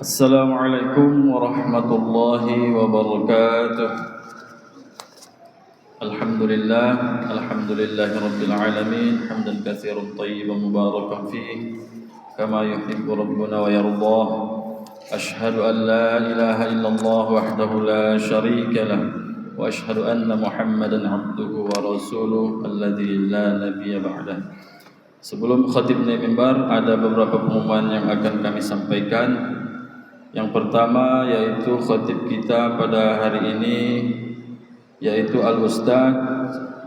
Assalamualaikum warahmatullahi wabarakatuh. Alhamdulillahi rabbil alamin, hamdan katsiran thayyiban mubarakan fih, kama yuhibbu rabbuna wa yardah. Ashhadu an la ilaha illallah wahdahu la syarika lah, wa ashhadu anna Muhammadan abduhu wa rasuluh alladzi la nabiyya ba'dah. Sebelum khatib naik mimbar, ada beberapa pengumuman yang akan kami sampaikan. Yang pertama yaitu khatib kita pada hari ini yaitu Al-Ustaz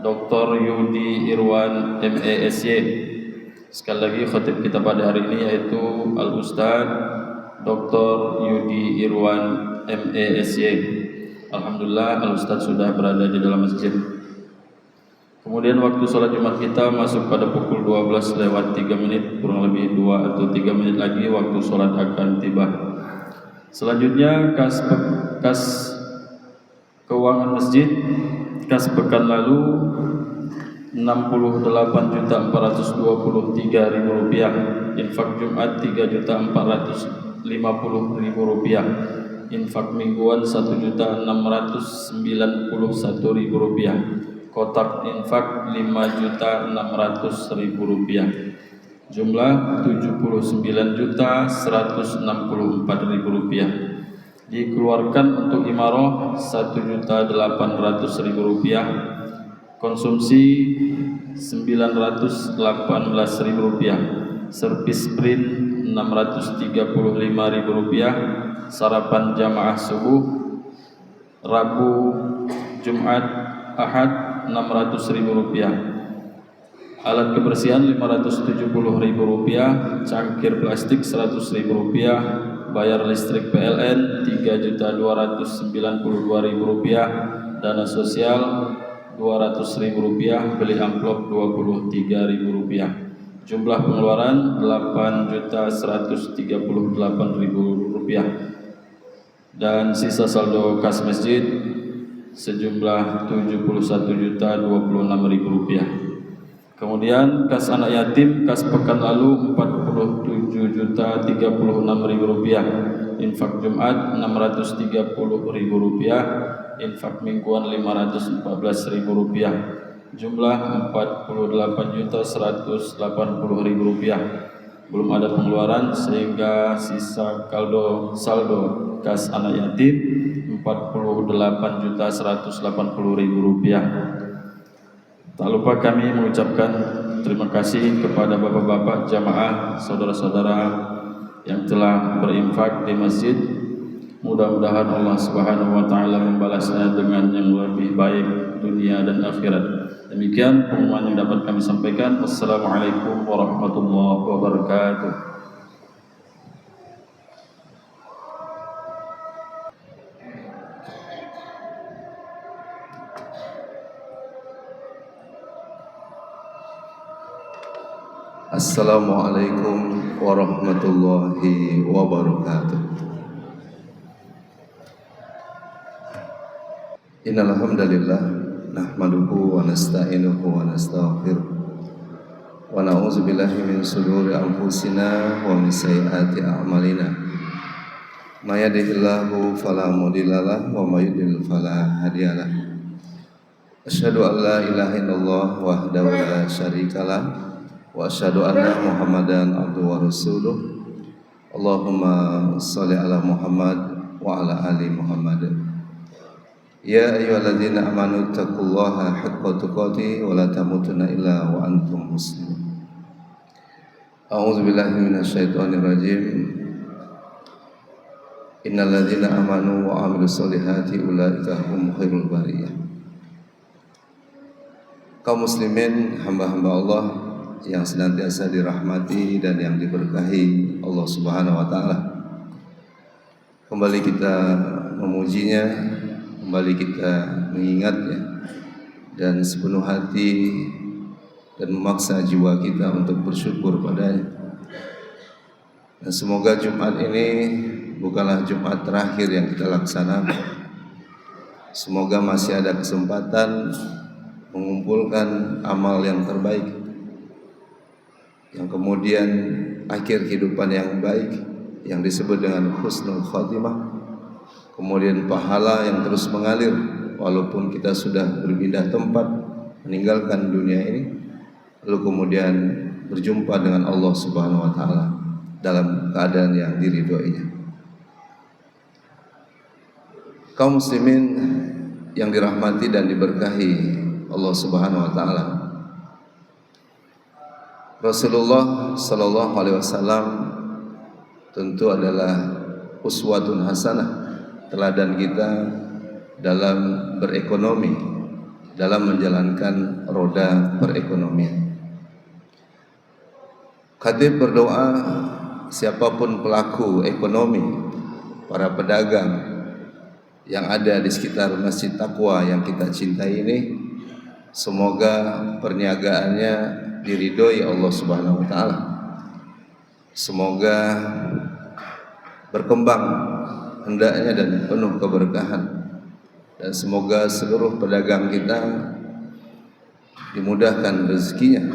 Dr. Yudi Irwan MESY. Sekali lagi khatib kita pada hari ini yaitu Al-Ustaz Dr. Yudi Irwan MESY. Alhamdulillah Al-Ustaz sudah berada di dalam masjid. Kemudian waktu sholat Jumat kita masuk pada pukul 12:03, kurang lebih 2 atau 3 menit lagi waktu sholat akan tiba. Selanjutnya kas keuangan masjid kas pekan lalu Rp68.423.000, infak Jumat Rp3.450.000, infak mingguan Rp1.691.000, kotak infak Rp5.600.000. Jumlah Rp79.164.000. Dikeluarkan untuk imarah Rp1.800.000, konsumsi Rp918.000, servis print Rp635.000, sarapan jamaah subuh Rabu, Jumat, Ahad Rp600.000, alat kebersihan Rp570.000, cangkir plastik Rp100.000, bayar listrik PLN Rp3.292.000, dana sosial Rp200.000, beli amplop Rp23.000. Jumlah pengeluaran Rp8.138.000 dan sisa saldo kas masjid sejumlah Rp71.026.000. Kemudian kas anak yatim kas pekan lalu Rp47.036.000, infak Jumat Rp630.000, infak mingguan Rp514.000, jumlah Rp48.180.000. Belum ada pengeluaran sehingga sisa saldo kas anak yatim Rp48.180.000. Tak lupa kami mengucapkan terima kasih kepada bapak-bapak jamaah, saudara-saudara yang telah berinfak di masjid. Mudah-mudahan Allah Subhanahu wa taala membalasnya dengan yang lebih baik dunia dan akhirat. Demikian pengumuman yang dapat kami sampaikan. Wassalamualaikum warahmatullahi wabarakatuh. Assalamualaikum warahmatullahi wabarakatuh. Innal hamdalillah nahmaduhu wa nasta'inuhu wa nastaghfiruh wa na'udzu billahi min shururi anfusina wa min sayyiati a'malina. May yahdihillahu fala mudhillalah wa may yudhlil fala hadiyalah. Asyhadu an la ilaha illallah wahdahu la syarikalah wa asyhadu anna Muhammadan abduhu wa rasuluh. Allahumma shalli ala Muhammad wa ala ali Muhammad. Ya ayyuhalladzina amanu taqullaha haqqa tuqatih wa la tamutunna illa wa antum muslimun. A'udzu billahi minasyaitonir rajim. Innal ladzina amanu wa 'amilus solihati ulaika hum khairul bariyah. Kaum muslimin, hamba-hamba Allah yang senantiasa dirahmati dan yang diberkahi Allah Subhanahu wa taala. Kembali kita memujinya, kembali kita mengingatnya dan sepenuh hati dan memaksa jiwa kita untuk bersyukur padanya. Dan semoga Jumat ini bukanlah Jumat terakhir yang kita laksanakan. Semoga masih ada kesempatan mengumpulkan amal yang terbaik, yang kemudian akhir kehidupan yang baik, yang disebut dengan husnul khotimah, kemudian pahala yang terus mengalir walaupun kita sudah berpindah tempat, meninggalkan dunia ini, lalu kemudian berjumpa dengan Allah Subhanahu wa taala dalam keadaan yang diridhoinya. Kaum muslimin yang dirahmati dan diberkahi Allah Subhanahu wa taala, Rasulullah sallallahu alaihi wasallam tentu adalah uswatun hasanah, teladan kita dalam berekonomi, dalam menjalankan roda perekonomian. Khatib berdoa, siapapun pelaku ekonomi, para pedagang yang ada di sekitar Masjid Taqwa yang kita cintai ini, semoga perniagaannya diridhoi Allah Subhanahu wa taala. Semoga berkembang hendaknya dan penuh keberkahan, dan semoga seluruh pedagang kita dimudahkan rezekinya.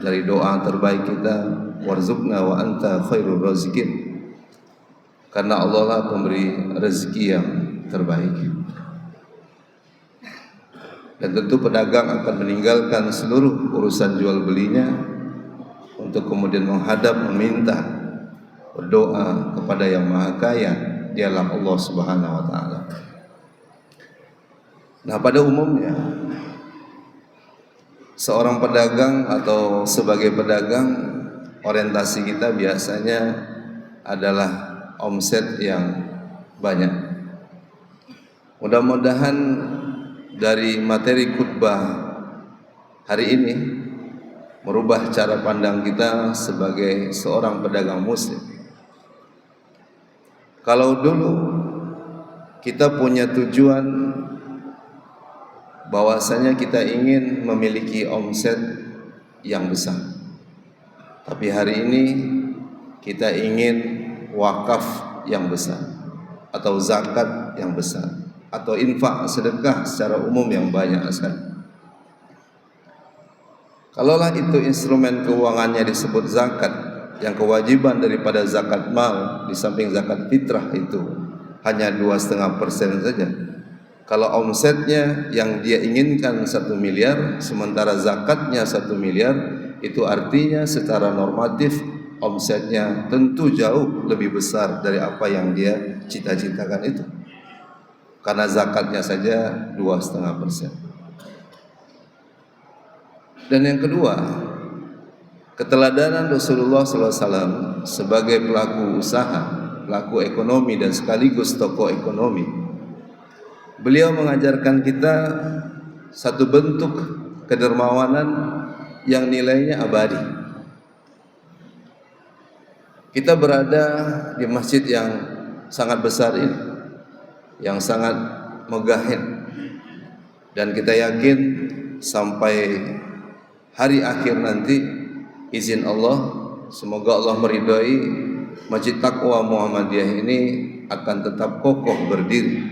Dari doa terbaik kita, warzuqna wa anta khairur raziqin, karena Allah lah pemberi rezeki yang terbaik. Dan tentu pedagang akan meninggalkan seluruh urusan jual belinya untuk kemudian menghadap, meminta, berdoa kepada yang Maha Kaya, dialah Allah Subhanahu wa taala. Nah, pada umumnya seorang pedagang atau sebagai pedagang, orientasi kita biasanya adalah omset yang banyak. Mudah-mudahan dari materi khutbah hari ini merubah cara pandang kita sebagai seorang pedagang muslim. Kalau dulu kita punya tujuan bahwasanya kita ingin memiliki omset yang besar, tapi hari ini kita ingin wakaf yang besar, atau zakat yang besar, atau infak sedekah secara umum yang banyak sekali. Kalaulah itu instrumen keuangannya disebut zakat, yang kewajiban daripada zakat mal di samping zakat fitrah itu hanya 2,5% saja. Kalau omsetnya yang dia inginkan 1 miliar, sementara zakatnya 1 miliar, itu artinya secara normatif omsetnya tentu jauh lebih besar dari apa yang dia cita-citakan itu, karena zakatnya saja 2,5%. Dan yang kedua, keteladanan Rasulullah SAW sebagai pelaku usaha, pelaku ekonomi dan sekaligus tokoh ekonomi. Beliau mengajarkan kita satu bentuk kedermawanan yang nilainya abadi. Kita berada di masjid yang sangat besar ini, yang sangat megah ini, dan kita yakin sampai hari akhir nanti, izin Allah, semoga Allah meridhai, Masjid Taqwa Muhammadiyah ini akan tetap kokoh berdiri.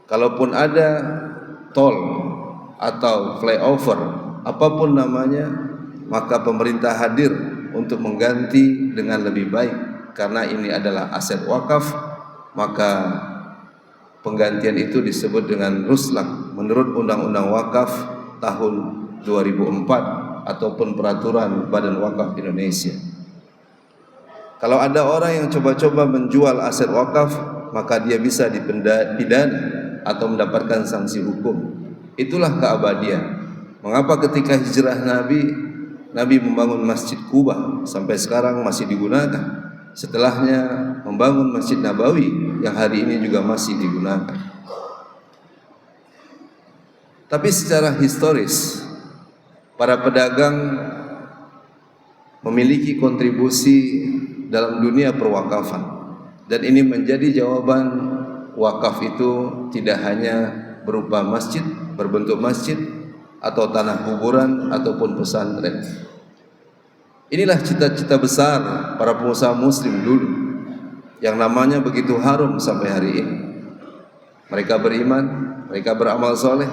Kalaupun ada tol atau flyover, apapun namanya, maka pemerintah hadir untuk mengganti dengan lebih baik, karena ini adalah aset wakaf. Maka penggantian itu disebut dengan ruslak menurut Undang-Undang Wakaf tahun 2004 ataupun peraturan Badan Wakaf Indonesia. Kalau ada orang yang coba-coba menjual aset wakaf, maka dia bisa dipidana atau mendapatkan sanksi hukum. Itulah keabadian. Mengapa ketika hijrah Nabi membangun Masjid Quba sampai sekarang masih digunakan. Setelahnya membangun Masjid Nabawi yang hari ini juga masih digunakan. Tapi secara historis, para pedagang memiliki kontribusi dalam dunia perwakafan, dan ini menjadi jawaban. Wakaf itu tidak hanya berupa masjid, berbentuk masjid, atau tanah kuburan, ataupun pesantren. Inilah cita-cita besar para pengusaha muslim dulu, yang namanya begitu harum sampai hari ini. Mereka beriman, mereka beramal soleh,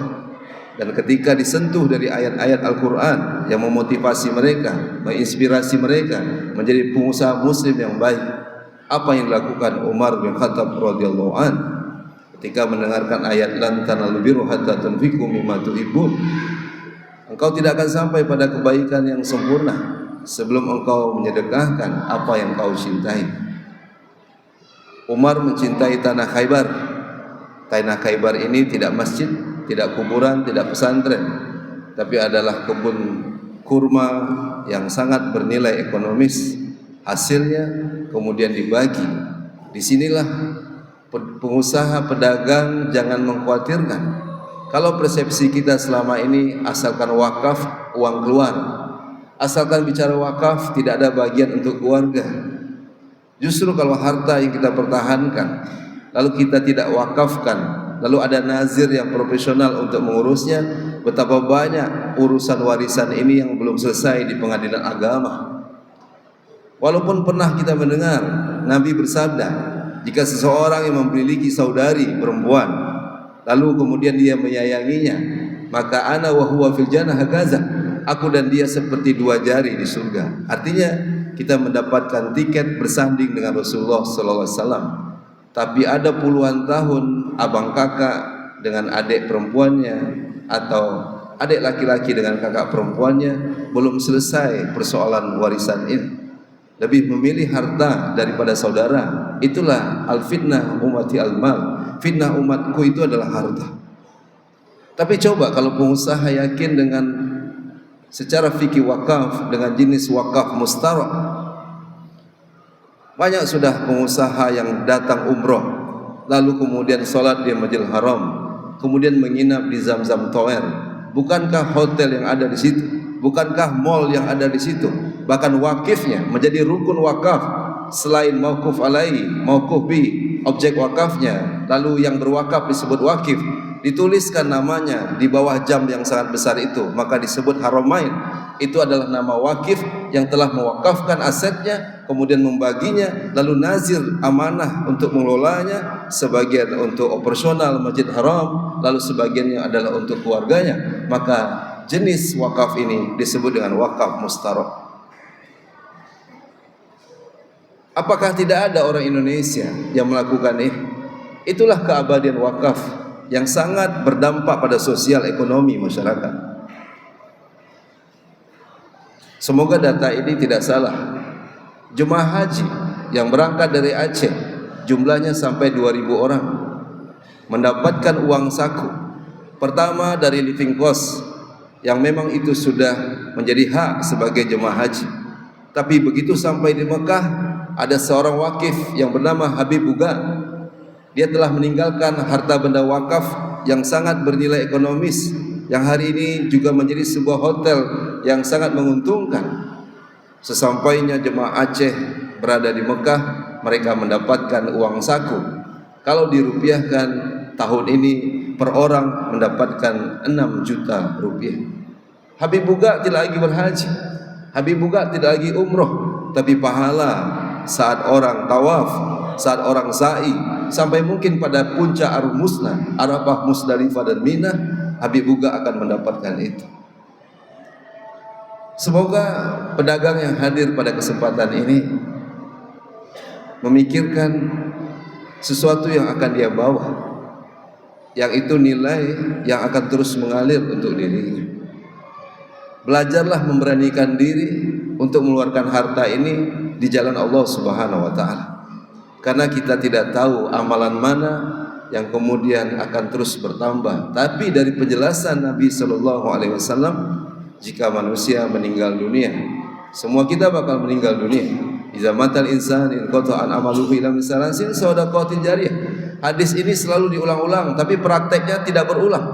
dan ketika disentuh dari ayat-ayat Al-Quran yang memotivasi mereka, menginspirasi mereka menjadi pengusaha muslim yang baik, Apa yang dilakukan Umar bin Khattab radhiyallahu an ketika mendengarkan ayat lan tanalul birra hatta tunfiqu mimma tuhibbun? Engkau tidak akan sampai pada kebaikan yang sempurna sebelum engkau menyedekahkan apa yang kau cintai. Umar mencintai tanah Khaybar. Tanah Khaybar ini tidak masjid, tidak kuburan, tidak pesantren, tapi adalah kebun kurma yang sangat bernilai ekonomis. Hasilnya kemudian dibagi. Disinilah pengusaha pedagang jangan mengkhawatirkan kalau persepsi kita selama ini asalkan wakaf uang keluar, asalkan bicara wakaf tidak ada bagian untuk keluarga. Justru kalau harta yang kita pertahankan lalu kita tidak wakafkan, lalu ada nazir yang profesional untuk mengurusnya, betapa banyak urusan warisan ini yang belum selesai di pengadilan agama. Walaupun pernah kita mendengar Nabi bersabda, jika seseorang yang memiliki saudari perempuan lalu kemudian dia menyayanginya, maka ana wa huwa fil jannah hakaza, aku dan dia seperti dua jari di surga. Artinya kita mendapatkan tiket bersanding dengan Rasulullah sallallahu alaihi wasallam. Tapi ada puluhan tahun abang kakak dengan adik perempuannya atau adik laki-laki dengan kakak perempuannya belum selesai persoalan warisan ini. Lebih memilih harta daripada saudara. Itulah al-fitnah ummati al-mal. Fitnah umatku itu adalah harta. Tapi coba kalau pengusaha yakin dengan secara fikih wakaf dengan jenis wakaf mustarak. Banyak sudah pengusaha yang datang umroh lalu kemudian sholat di Masjidil Haram, kemudian menginap di Zamzam Tower. Bukankah hotel yang ada di situ? Bukankah mall yang ada di situ? Bahkan wakifnya menjadi rukun wakaf, selain mauquf alaihi, mauquf bi, objek wakafnya, lalu yang berwakaf disebut wakif, dituliskan namanya di bawah jam yang sangat besar itu, maka disebut haramain. Itu adalah nama wakif yang telah mewakafkan asetnya, kemudian membaginya, lalu nazir amanah untuk mengelolanya, sebagian untuk operasional Masjid Haram, lalu sebagiannya adalah untuk keluarganya. Maka jenis wakaf ini disebut dengan wakaf mustarak. Apakah tidak ada orang Indonesia yang melakukan ini? Itulah keabadian wakaf yang sangat berdampak pada sosial ekonomi masyarakat. Semoga data ini tidak salah. Jemaah haji yang berangkat dari Aceh jumlahnya sampai 2.000 orang mendapatkan uang saku. Pertama dari living cost yang memang itu sudah menjadi hak sebagai jemaah haji. Tapi begitu sampai di Mekah, ada seorang wakif yang bernama Habib Buga. Dia telah meninggalkan harta benda wakaf yang sangat bernilai ekonomis, yang hari ini juga menjadi sebuah hotel yang sangat menguntungkan. Sesampainya jemaah Aceh berada di Mekah, mereka mendapatkan uang saku. Kalau dirupiahkan tahun ini per orang mendapatkan 6 juta rupiah. Habib Buga tidak lagi berhaji, Habib Buga tidak lagi umroh, tapi pahala saat orang tawaf, saat orang sa'i, sampai mungkin pada puncak Ar-Musna, Arafah, Musdalifah dan Mina, Habib Buga akan mendapatkan itu. Semoga pedagang yang hadir pada kesempatan ini memikirkan sesuatu yang akan dia bawa, yang itu nilai yang akan terus mengalir untuk dirinya. Belajarlah memberanikan diri untuk mengeluarkan harta ini di jalan Allah Subhanahu wa taala. Karena kita tidak tahu amalan mana yang kemudian akan terus bertambah. Tapi dari penjelasan Nabi sallallahu alaihi wasallam, jika manusia meninggal dunia, semua kita bakal meninggal dunia. Iza matal insan in qata'an amaluhu ila misalasin shadaqatin jariyah. Hadis ini selalu diulang-ulang, tapi prakteknya tidak berulang.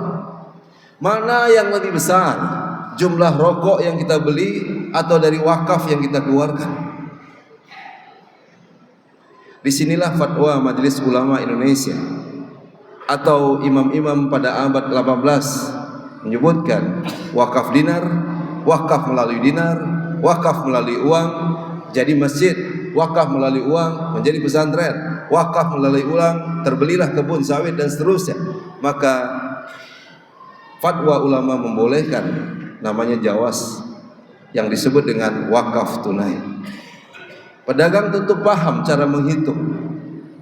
Mana yang lebih besar? Jumlah rokok yang kita beli atau dari wakaf yang kita keluarkan? Disinilah fatwa Majelis Ulama Indonesia atau imam-imam pada abad 18 menyebutkan wakaf dinar, wakaf melalui dinar, wakaf melalui uang jadi masjid, wakaf melalui uang menjadi pesantren, wakaf melalui uang terbelilah kebun sawit dan seterusnya. Maka fatwa ulama membolehkan namanya jawaz yang disebut dengan wakaf tunai. Pedagang tentu paham cara menghitung.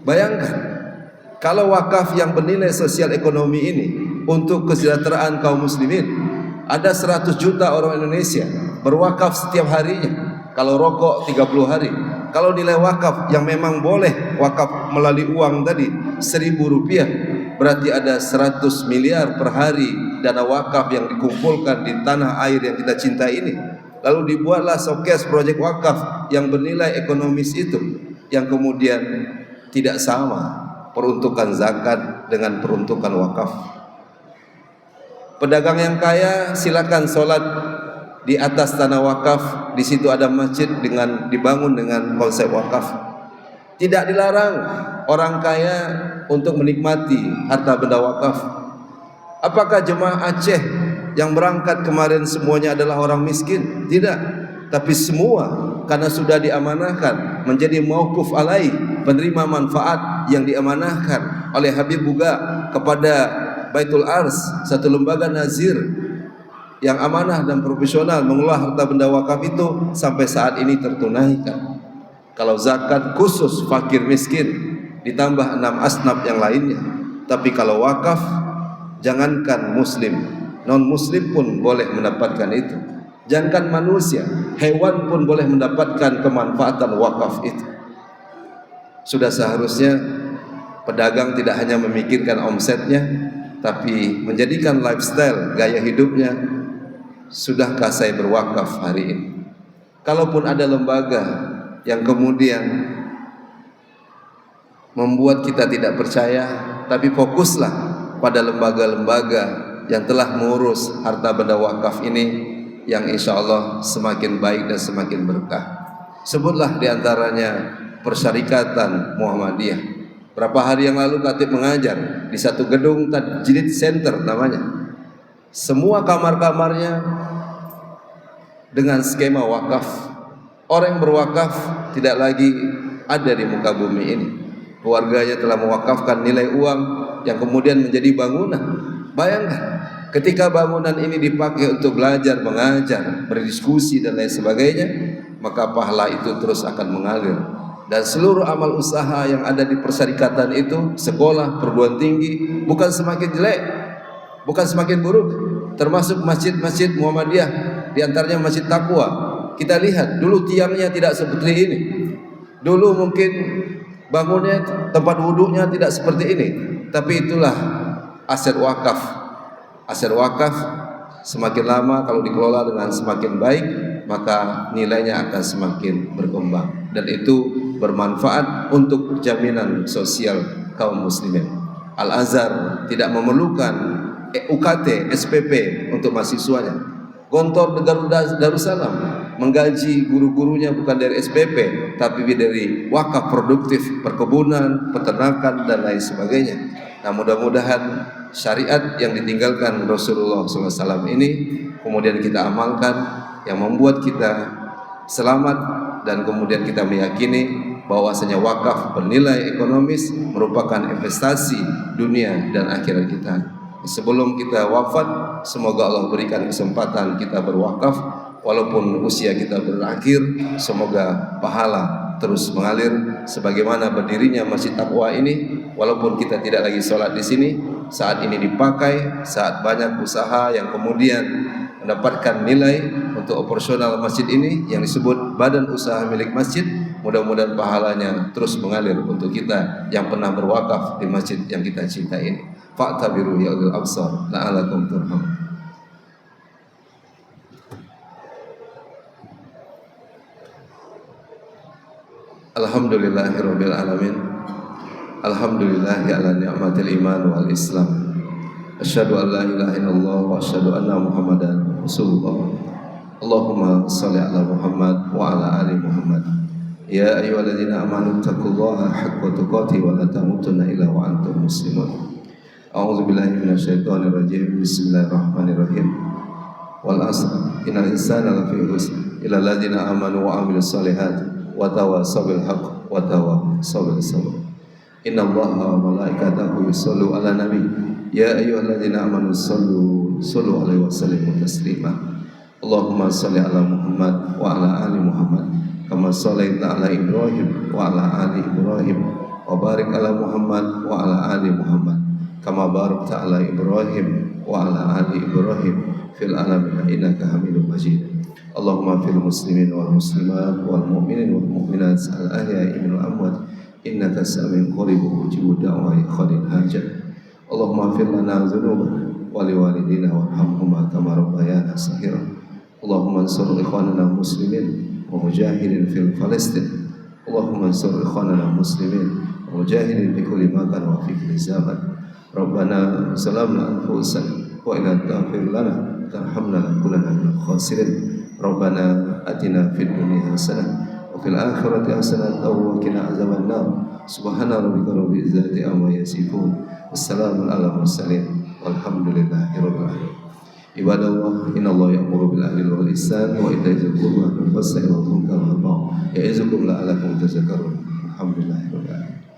Bayangkan kalau wakaf yang bernilai sosial ekonomi ini untuk kesejahteraan kaum muslimin, ada 100 juta orang Indonesia berwakaf setiap harinya. Kalau rokok 30 hari. Kalau nilai wakaf yang memang boleh wakaf melalui uang tadi 1.000 rupiah, berarti ada 100 miliar per hari dana wakaf yang dikumpulkan di tanah air yang kita cintai ini. Lalu dibuatlah showcase proyek wakaf yang bernilai ekonomis itu, yang kemudian tidak sama peruntukan zakat dengan peruntukan wakaf. Pedagang yang kaya silakan sholat di atas tanah wakaf, di situ ada masjid dibangun dengan konsep wakaf. Tidak dilarang orang kaya untuk menikmati harta benda wakaf. Apakah jemaah Aceh yang berangkat kemarin semuanya adalah orang miskin? Tidak, tapi semua karena sudah diamanahkan menjadi mauquf alai, penerima manfaat yang diamanahkan oleh Habib Buga kepada Baitul Ars, satu lembaga nazir yang amanah dan profesional mengelola harta benda wakaf itu, sampai saat ini tertunaikan. Kalau zakat khusus fakir miskin ditambah 6 asnaf yang lainnya. Tapi kalau wakaf, jangankan muslim, non muslim pun boleh mendapatkan itu. Jangankan manusia, hewan pun boleh mendapatkan kemanfaatan wakaf itu. Sudah seharusnya pedagang tidak hanya memikirkan omsetnya, tapi menjadikan lifestyle, gaya hidupnya, sudahkah saya berwakaf hari ini? Kalaupun ada lembaga yang kemudian membuat kita tidak percaya, tapi fokuslah pada lembaga-lembaga yang telah mengurus harta benda wakaf ini, yang insya Allah semakin baik dan semakin berkah. Sebutlah diantaranya Persyarikatan Muhammadiyah. Berapa hari yang lalu Khatib mengajar di satu gedung Tajrid Center namanya. Semua kamar-kamarnya dengan skema wakaf. Orang yang berwakaf tidak lagi ada di muka bumi ini. Keluarganya telah mewakafkan nilai uang yang kemudian menjadi bangunan. Bayangkan, ketika bangunan ini dipakai untuk belajar, mengajar, berdiskusi dan lain sebagainya, maka pahala itu terus akan mengalir. Dan seluruh amal usaha yang ada di persyarikatan itu, sekolah, perguruan tinggi, bukan semakin jelek, bukan semakin buruk. Termasuk masjid-masjid Muhammadiyah, diantaranya Masjid Taqwa. Kita lihat dulu tiangnya tidak seperti ini. Dulu mungkin bangunnya, tempat wudhunya tidak seperti ini. Tapi itulah aset wakaf. Aset wakaf semakin lama kalau dikelola dengan semakin baik, maka nilainya akan semakin berkembang, dan itu bermanfaat untuk jaminan sosial kaum muslimin. Al-Azhar tidak memerlukan UKT, SPP untuk mahasiswanya. Gontor Garuda Darussalam menggaji guru-gurunya bukan dari SPP, tapi dari wakaf produktif, perkebunan, peternakan dan lain sebagainya. Nah, mudah-mudahan syariat yang ditinggalkan Rasulullah SAW ini kemudian kita amalkan, yang membuat kita selamat, dan kemudian kita meyakini bahwasanya wakaf bernilai ekonomis, merupakan investasi dunia dan akhirat kita. Sebelum kita wafat, semoga Allah berikan kesempatan kita berwakaf, walaupun usia kita berakhir, semoga pahala terus mengalir sebagaimana berdirinya Masjid Taqwa ini. Walaupun kita tidak lagi sholat di sini, saat ini dipakai, saat banyak usaha yang kemudian mendapatkan nilai untuk operasional masjid ini yang disebut badan usaha milik masjid. Mudah-mudahan pahalanya terus mengalir untuk kita yang pernah berwakaf di masjid yang kita cintai ini. Fa'tabiru ya ulil absar la'alakum turhamun. Alhamdulillahirabbil alamin. Alhamdulillahi ala ni'matil iman wal islam. Asyhadu an la ilaha illallah wa asyhadu anna Muhammadan Rasulullah. Allahumma shalli ala Muhammad wa ala ali Muhammad. Ya ayyuhalladzina amanu taqullaha haqqa tuqatih wa la tamutunna illa wa antum muslimun. A'udzu billahi minasyaitonir rajim. Bismillahirrahmanirrahim. Wal 'asr innal insana lafi khusr illa alladzina amanu wa 'amilus solihati wa tawassaw bil haqq wa tawassaw bis sabr. Innallaha wa malaikatahu yushollu 'alan nabi. Ya ayyuhalladzina amanu shallu alaihi wa sallimu taslima. Allahumma shalli ala Muhammad wa ala ali Muhammad kama shallaita ala Ibrahim wa ala ali Ibrahim wa barik ala Muhammad wa ala ali Muhammad kama barakta ala Ibrahim wa ala ali Ibrahim fil alamin innaka Hamidum Majid. Allahumma fil muslimin wal muslimat wal mu'minin wal mu'minat al ahya'i minal amwat innaka sami'un qaribun mujibud da'wati khadil hajat. Allahumma fir lana dzunubana wa liwalidina warhamhuma kama rabbayana saghira. Allahumma ansur ikhwanana muslimin wa mujahidin fil Palestin. Allahumma ansur ikhwanana muslimin wa mujahidin fi kulli makan wa fi kulli zaman. Rabbana zalamna anfusana wa in taghfir lana tarhamna lanakunanna minal khasirin. Rabbana atina fid dunya hasanah wa fil akhirati hasanah wa qina azaban nar. Subhana rabbika rabbil izzati amma yasifun. Wassalamun ala mursalin walhamdulillahi rabbil alamin. Ibadallah, innallaha ya'muru bil adli wal ihsan wa ita'i dzil qurba wal yahyi wal munkar wal baghi ya'izukum la'allakum tadhakkarun. Alhamdulillahirabbil alamin.